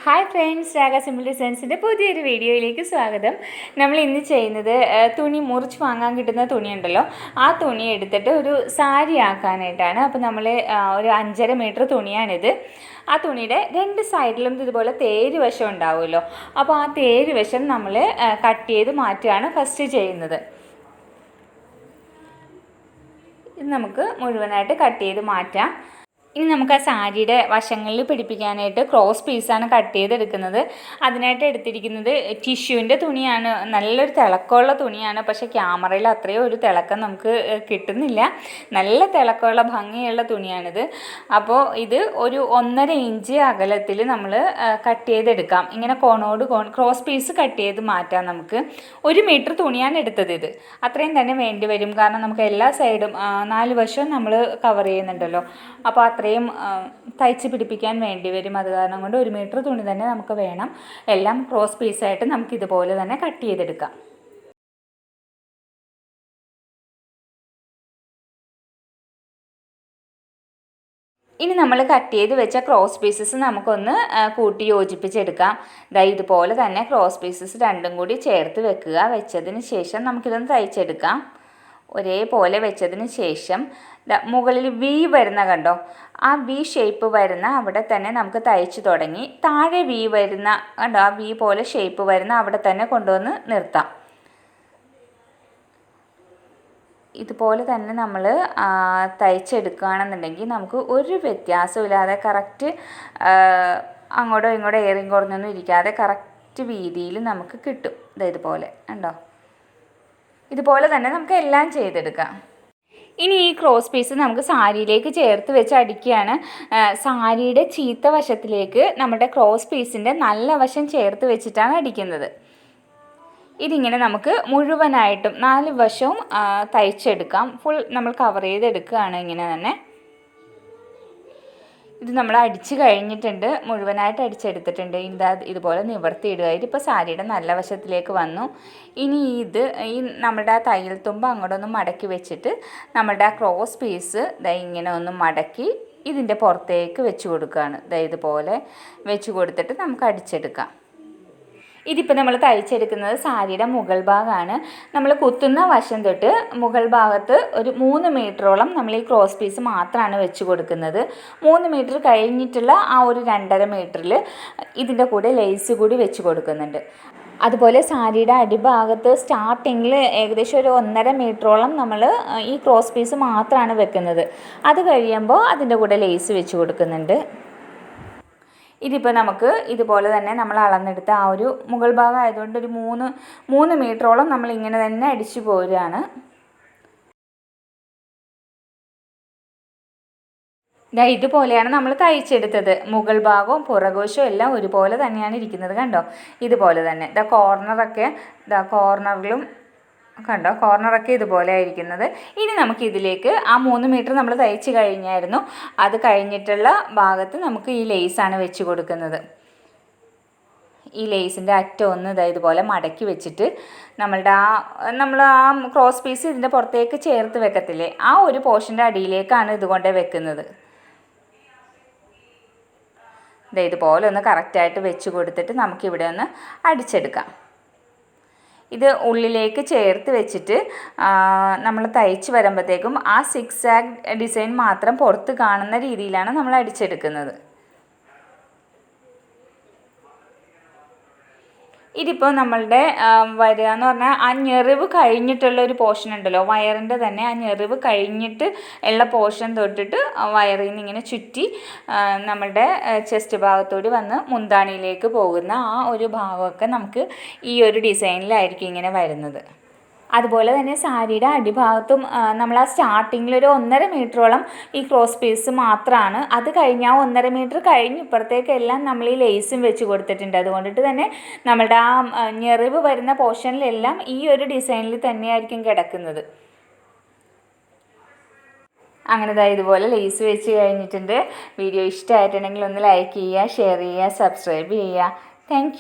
Hi friends, രാഗ simple ഡിസൈൻസിൻ്റെ പുതിയൊരു വീഡിയോയിലേക്ക് സ്വാഗതം. നമ്മൾ ഇന്ന് ചെയ്യുന്നത് തുണി മുറിച്ച് വാങ്ങാൻ കിട്ടുന്ന തുണിയുണ്ടല്ലോ, ആ തുണി എടുത്തിട്ട് ഒരു സാരി ആക്കാനായിട്ടാണ്. അപ്പോൾ നമ്മൾ ഒരു 5.5 മീറ്റർ തുണിയാണിത്. ആ തുണിയുടെ രണ്ട് സൈഡിലും ഇതുപോലെ തേര് വശം ഉണ്ടാവുമല്ലോ, അപ്പോൾ ആ തേര് വശം നമ്മൾ കട്ട് ചെയ്ത് മാറ്റുകയാണ് ഫസ്റ്റ് ചെയ്യുന്നത്. ഇത് നമുക്ക് മുഴുവനായിട്ട് കട്ട് ചെയ്ത് മാറ്റാം. ഇനി നമുക്ക് ആ സാരിയുടെ വശങ്ങളിൽ പിടിപ്പിക്കാനായിട്ട് ക്രോസ് പീസാണ് കട്ട് ചെയ്തെടുക്കുന്നത്. അതിനായിട്ട് എടുത്തിരിക്കുന്നത് ടിഷ്യൂവിൻ്റെ തുണിയാണ്. നല്ലൊരു തിളക്കമുള്ള തുണിയാണ്, പക്ഷേ ക്യാമറയിൽ അത്രയും ഒരു തിളക്കം നമുക്ക് കിട്ടുന്നില്ല. നല്ല തിളക്കമുള്ള ഭംഗിയുള്ള തുണിയാണിത്. അപ്പോൾ ഇത് ഒരു 1.5 ഇഞ്ച് അകലത്തിൽ നമ്മൾ കട്ട് ചെയ്തെടുക്കാം. ഇങ്ങനെ കോണോട് കോൺ ക്രോസ് പീസ് കട്ട് ചെയ്ത് മാറ്റാം. നമുക്ക് 1 മീറ്റർ തുണിയാണ് എടുത്തത്. ഇത് അത്രയും തന്നെ വേണ്ടി വരും, കാരണം നമുക്ക് എല്ലാ സൈഡും 4 വശവും നമ്മൾ കവർ ചെയ്യുന്നുണ്ടല്ലോ. അപ്പോൾ അത്രയും തയ്ച്ച് പിടിപ്പിക്കാൻ വേണ്ടി വരും. അത് കാരണം കൊണ്ട് 1 മീറ്റർ തുണി തന്നെ നമുക്ക് വേണം. എല്ലാം ക്രോസ് പീസായിട്ട് നമുക്ക് ഇതുപോലെ തന്നെ കട്ട് ചെയ്തെടുക്കാം. ഇനി നമ്മൾ കട്ട് ചെയ്ത് വെച്ച ക്രോസ് പീസസ് നമുക്കൊന്ന് കൂട്ടി യോജിപ്പിച്ചെടുക്കാം. ഇതുപോലെ തന്നെ ക്രോസ് പീസസ് രണ്ടും കൂടി ചേർത്ത് വെക്കുക. വെച്ചതിന് ശേഷം നമുക്കിതൊന്ന് തയ്ച്ചെടുക്കാം. ഒരേപോലെ വെച്ചതിന് ശേഷം മുകളിൽ വി വരുന്ന കണ്ടോ, ആ വി ഷേപ്പ് വരുന്ന അവിടെ തന്നെ നമുക്ക് തയ്ച്ച് തുടങ്ങി. താഴെ വി വരുന്ന കണ്ടോ, ആ വി പോലെ ഷേപ്പ് വരുന്ന അവിടെ തന്നെ കൊണ്ടുവന്ന് നിർത്താം. ഇതുപോലെ തന്നെ നമ്മൾ തയ്ച്ചെടുക്കുകയാണെന്നുണ്ടെങ്കിൽ നമുക്ക് ഒരു വ്യത്യാസമില്ലാതെ കറക്റ്റ് അങ്ങോട്ടോ ഇങ്ങോട്ടോ ഏറിയും കുറഞ്ഞൊന്നും ഇരിക്കാതെ കറക്റ്റ് വീതിയിൽ നമുക്ക് കിട്ടും. ഇതുപോലെ ഉണ്ടോ, ഇതുപോലെ തന്നെ നമുക്ക് എല്ലാം ചെയ്തെടുക്കാം. ഇനി ഈ ക്രോസ് പീസ് നമുക്ക് സാരിയിലേക്ക് ചേർത്ത് വെച്ച് അടിക്കുകയാണ്. സാരിയുടെ ചീത്ത വശത്തിലേക്ക് നമ്മുടെ ക്രോസ് പീസിൻ്റെ നല്ല വശം ചേർത്ത് വെച്ചിട്ടാണ് അടിക്കുന്നത്. ഇതിങ്ങനെ നമുക്ക് മുഴുവനായിട്ടും 4 വശവും തയ്ച്ചെടുക്കാം. ഫുൾ നമ്മൾ കവർ ചെയ്തെടുക്കുകയാണ് ഇങ്ങനെ തന്നെ. ഇത് നമ്മൾ അടിച്ച് കഴിഞ്ഞിട്ടുണ്ട്, മുഴുവനായിട്ട് അടിച്ചെടുത്തിട്ടുണ്ട്. ഇതുപോലെ നിവർത്തിയിടുക. ഇതിപ്പോൾ സാരിയുടെ നല്ല വശത്തിലേക്ക് വന്നു. ഇനി ഈ നമ്മുടെ ആ തയ്യൽ തുമ്പ് അങ്ങോട്ടൊന്ന് മടക്കി വെച്ചിട്ട് നമ്മളുടെ ആ ക്രോസ് പീസ് ഇങ്ങനെ ഒന്ന് മടക്കി ഇതിൻ്റെ പുറത്തേക്ക് വെച്ച് കൊടുക്കുകയാണ്. ഇതുപോലെ വെച്ച് കൊടുത്തിട്ട് നമുക്ക് അടിച്ചെടുക്കാം. ഇതിപ്പോൾ നമ്മൾ തയ്ച്ചെടുക്കുന്നത് സാരിയുടെ മുകൾ ഭാഗമാണ്. നമ്മൾ കുത്തുന്ന വശം തൊട്ട് മുകൾ ഭാഗത്ത് ഒരു 3 മീറ്ററോളം നമ്മൾ ഈ ക്രോസ് പീസ് മാത്രമാണ് വെച്ച് കൊടുക്കുന്നത്. 3 മീറ്റർ കഴിഞ്ഞിട്ടുള്ള ആ ഒരു 2.5 മീറ്ററിൽ ഇതിൻ്റെ കൂടെ ലേസ് കൂടി വെച്ച് കൊടുക്കുന്നുണ്ട്. അതുപോലെ സാരിയുടെ അടിഭാഗത്ത് സ്റ്റാർട്ടിങ്ങിൽ ഏകദേശം ഒരു 1.5 മീറ്ററോളം നമ്മൾ ഈ ക്രോസ് പീസ് മാത്രമാണ് വെക്കുന്നത്. അത് കഴിയുമ്പോൾ അതിൻ്റെ കൂടെ ലേസ് വെച്ച് കൊടുക്കുന്നുണ്ട്. ഇതിപ്പോൾ നമുക്ക് ഇതുപോലെ തന്നെ നമ്മൾ അളന്നെടുത്ത ആ ഒരു മുകൾ ഭാഗം ആയതുകൊണ്ട് ഒരു 3 മീറ്ററോളം നമ്മൾ ഇങ്ങനെ തന്നെ അടിച്ചു പോരുകയാണ്. ഇതുപോലെയാണ് നമ്മൾ തയ്ച്ചെടുത്തത്. മുകൾ ഭാഗവും പുറകുവശവും എല്ലാം ഒരുപോലെ തന്നെയാണ് ഇരിക്കുന്നത്. കണ്ടോ, ഇതുപോലെ തന്നെ കോർണറൊക്കെ കോർണറിലും കണ്ടോ, കോർണറൊക്കെ ഇതുപോലെ ആയിരിക്കുന്നത്. ഇനി നമുക്കിതിലേക്ക് ആ 3 മീറ്റർ നമ്മൾ തയ്ച്ച് കഴിഞ്ഞായിരുന്നു. അത് കഴിഞ്ഞിട്ടുള്ള ഭാഗത്ത് നമുക്ക് ഈ ലേസാണ് വെച്ച് കൊടുക്കുന്നത്. ഈ ലേസിൻ്റെ അറ്റം ഒന്ന് ഇതുപോലെ മടക്കി വെച്ചിട്ട് നമ്മൾ ആ ക്രോസ് പീസ് ഇതിൻ്റെ പുറത്തേക്ക് ചേർത്ത് വെക്കത്തില്ലേ, ആ ഒരു പോർഷൻ്റെ അടിയിലേക്കാണ് ഇതുകൊണ്ട് വെക്കുന്നത്. ഇതുപോലെ ഒന്ന് കറക്റ്റായിട്ട് വെച്ച് കൊടുത്തിട്ട് നമുക്കിവിടെ ഒന്ന് അടിച്ചെടുക്കാം. ഇത് ഉള്ളിലേക്ക് ചേർത്ത് വെച്ചിട്ട് നമ്മൾ തയ്ച്ച് വരുമ്പോഴത്തേക്കും ആ സിക്സാഗ് ഡിസൈൻ മാത്രം പുറത്ത് കാണുന്ന രീതിയിലാണ് നമ്മൾ അടിച്ചെടുക്കുന്നത്. ഇതിപ്പോൾ നമ്മളുടെ വരിക എന്ന് പറഞ്ഞാൽ ആ ഞെറിവ് കഴിഞ്ഞിട്ടുള്ള ഒരു പോർഷൻ ഉണ്ടല്ലോ, വയറിൻ്റെ തന്നെ ആ ഞെറിവ് കഴിഞ്ഞിട്ട് ഉള്ള പോർഷൻ തൊട്ടിട്ട് വയറിൽ നിന്ന് ഇങ്ങനെ ചുറ്റി നമ്മളുടെ ചെസ്റ്റ് ഭാഗത്തോട് വന്ന് മുന്താണിയിലേക്ക് പോകുന്ന ആ ഒരു ഭാഗമൊക്കെ നമുക്ക് ഈ ഒരു ഡിസൈനിലായിരിക്കും ഇങ്ങനെ വരുന്നത്. അതുപോലെ തന്നെ സാരിയുടെ അടിഭാഗത്തും നമ്മൾ ആ സ്റ്റാർട്ടിങ്ങിൽ ഒരു 1.5 മീറ്ററോളം ഈ ക്രോസ് പീസ് മാത്രമാണ്. അത് കഴിഞ്ഞ് ആ 1.5 മീറ്റർ കഴിഞ്ഞ് ഇപ്പുറത്തേക്കെല്ലാം നമ്മൾ ഈ ലേസും വെച്ച് കൊടുത്തിട്ടുണ്ട്. അതുകൊണ്ടിട്ട് തന്നെ നമ്മളുടെ ആ ഞെറിവ് വരുന്ന പോർഷനിലെല്ലാം ഈ ഒരു ഡിസൈനിൽ തന്നെയായിരിക്കും കിടക്കുന്നത്. അങ്ങനെ ഇതുപോലെ ലേസ് വെച്ച് കഴിഞ്ഞിട്ടുണ്ട്. വീഡിയോ ഇഷ്ടമായിട്ടുണ്ടെങ്കിൽ ഒന്ന് ലൈക്ക് ചെയ്യുക, ഷെയർ ചെയ്യുക, സബ്സ്ക്രൈബ് ചെയ്യുക. താങ്ക്